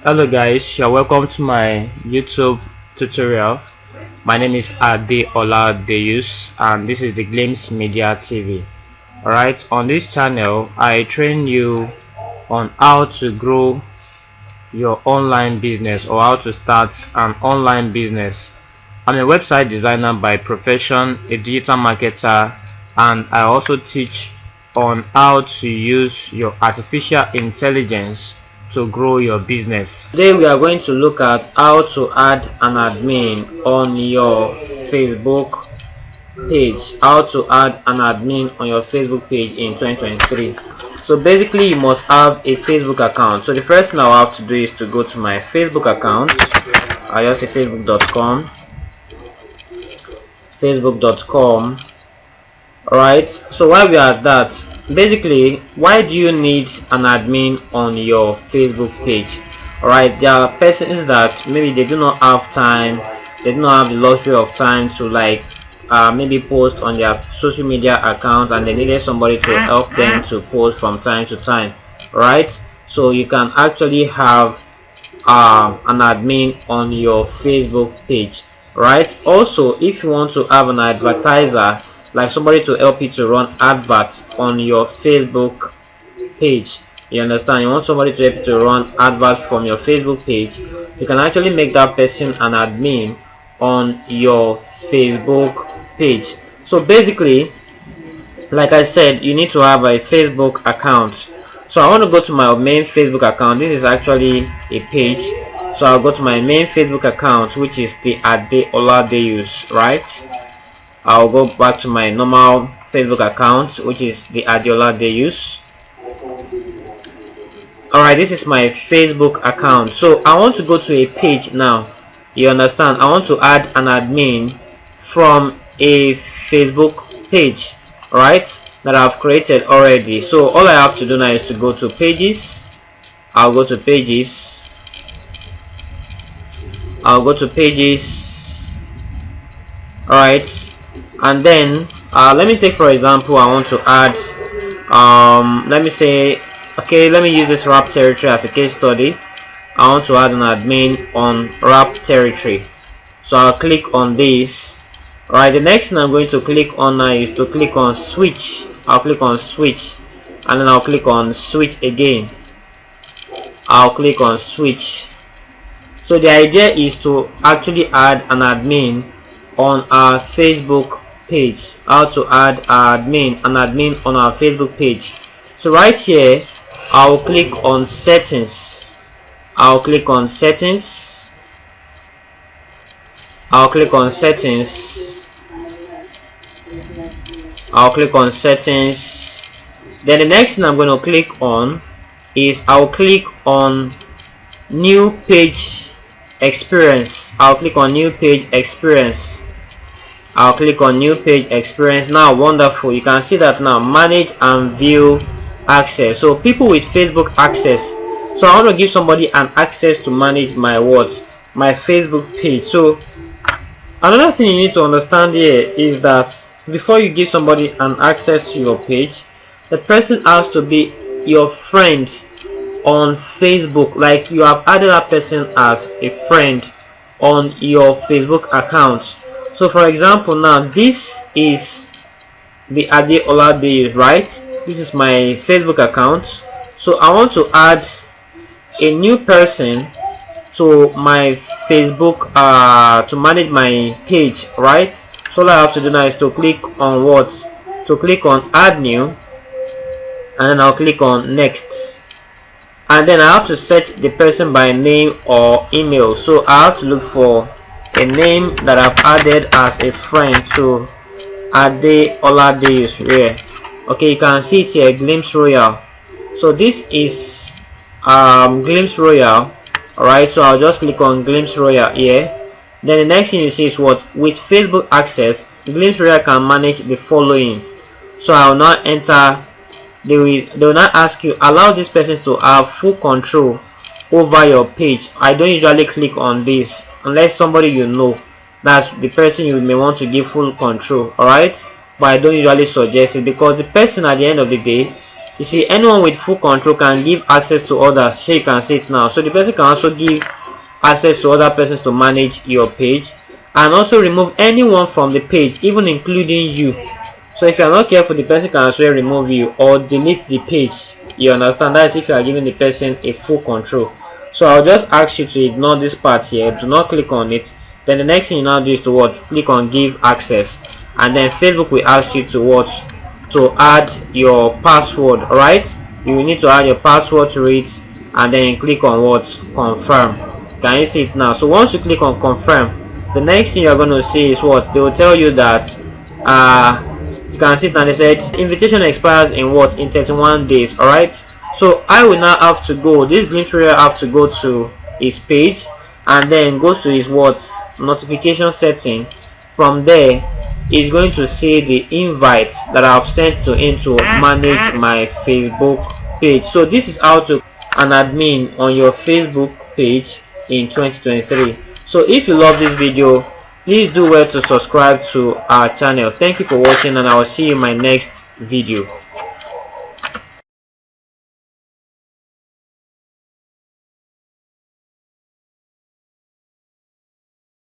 Hello guys, you're welcome to my YouTube tutorial. My name is Adeola Deyus and this is the Glimpse Media TV. Alright, on this channel I train you on how to grow your online business or how to start an online business. I'm a website designer by profession, a digital marketer, and I also teach on how to use your artificial intelligence to grow your business. Today we are going to look at how to add an admin on your Facebook page. How to add an admin on your Facebook page in 2023. So basically you must have a Facebook account. So the first thing I have to do is to go to my Facebook account. I just say facebook.com. Alright, so while we are at that, basically why do you need an admin on your Facebook page? Alright, there are persons that maybe they do not have time, they do not have the luxury of time to maybe post on their social media account, and they needed somebody to help them to post from time to time. Right, so you can actually have an admin on your Facebook page. Right, also if you want to have an advertiser, like somebody to help you to run adverts on your Facebook page, you understand, you want somebody to help you to run adverts from your Facebook page, you can actually make that person an admin on your Facebook page. So basically, like I said, you need to have a Facebook account. So I want to go to my main Facebook account. This is actually a page, so I'll go to my main Facebook account, which is the Adeola Deyus. Right, I'll go back to my normal Facebook account, which is the Adeola Deyus. Alright, this is my Facebook account. So I want to go to a page now. You understand, I want to add an admin from a Facebook page, right, that I've created already. So all I have to do now is to go to pages. I'll go to pages. Alright, and then let me take, for example, I want to add let me say, okay, let me use this rap territory as a case study. I want to add an admin on rap territory, so I'll click on this. Right, the next thing I'm going to click on now is to click on switch. I'll click on switch, and then I'll click on switch again. I'll click on switch. So the idea is to actually add an admin on our Facebook page. How to add an admin on our Facebook page. So right here, I'll click on settings. I'll click on settings. I'll click on settings. I'll click on settings. Then the next thing I'm going to click on is I'll click on new page experience. I'll click on new page experience. I'll click on new page experience. Now wonderful, you can see that now manage and view access. So people with Facebook access, so I want to give somebody an access to manage my my Facebook page. So another thing you need to understand here is that before you give somebody an access to your page, the person has to be your friend on Facebook. Like you have added that person as a friend on your Facebook account. So for example, now this is the Adeola Deyus, right? This is my Facebook account. So I want to add a new person to my Facebook to manage my page, right? So all I have to do now is to click on what? To click on add new, and then I'll click on next, and then I have to search the person by name or email. So I have to look for a name that I've added as a friend to Adeola Deyus here. Okay, you can see it here, Glimpse Royal. So this is Glimpse Royal. Alright, so I'll just click on Glimpse Royal here. Then the next thing you see is what? With Facebook access, Glimpse Royal can manage the following. So I will now enter. They will not ask you, allow this person to have full control over your page. I don't usually click on this unless somebody you know, that's the person you may want to give full control. Alright, but I don't usually suggest it, because the person at the end of the day You see, anyone with full control can give access to others. Here you can see it now. So the person can also give access to other persons to manage your page, and also remove anyone from the page, even including you. So if you are not careful, the person can also remove you or delete the page. You understand? That is if you are giving the person a full control. So I'll just ask you to ignore this part here. Do not click on it. Then the next thing you now do is to what? Click on give access, and then Facebook will ask you to what? To add your password. Alright, you will need to add your password to it, and then click on what? Confirm. Can you see it now? So once you click on confirm, the next thing you're going to see is what? They will tell you that you can see it, and they said invitation expires in what? In 31 days. Alright, so I will now have to go, this green trail have to go to his page, and then go to his what? Notification setting. From there, he's going to see the invite that I've sent to him to manage my Facebook page. So this is how to an admin on your Facebook page in 2023. So if you love this video, please do well to subscribe to our channel. Thank you for watching, and I will see you in my next video.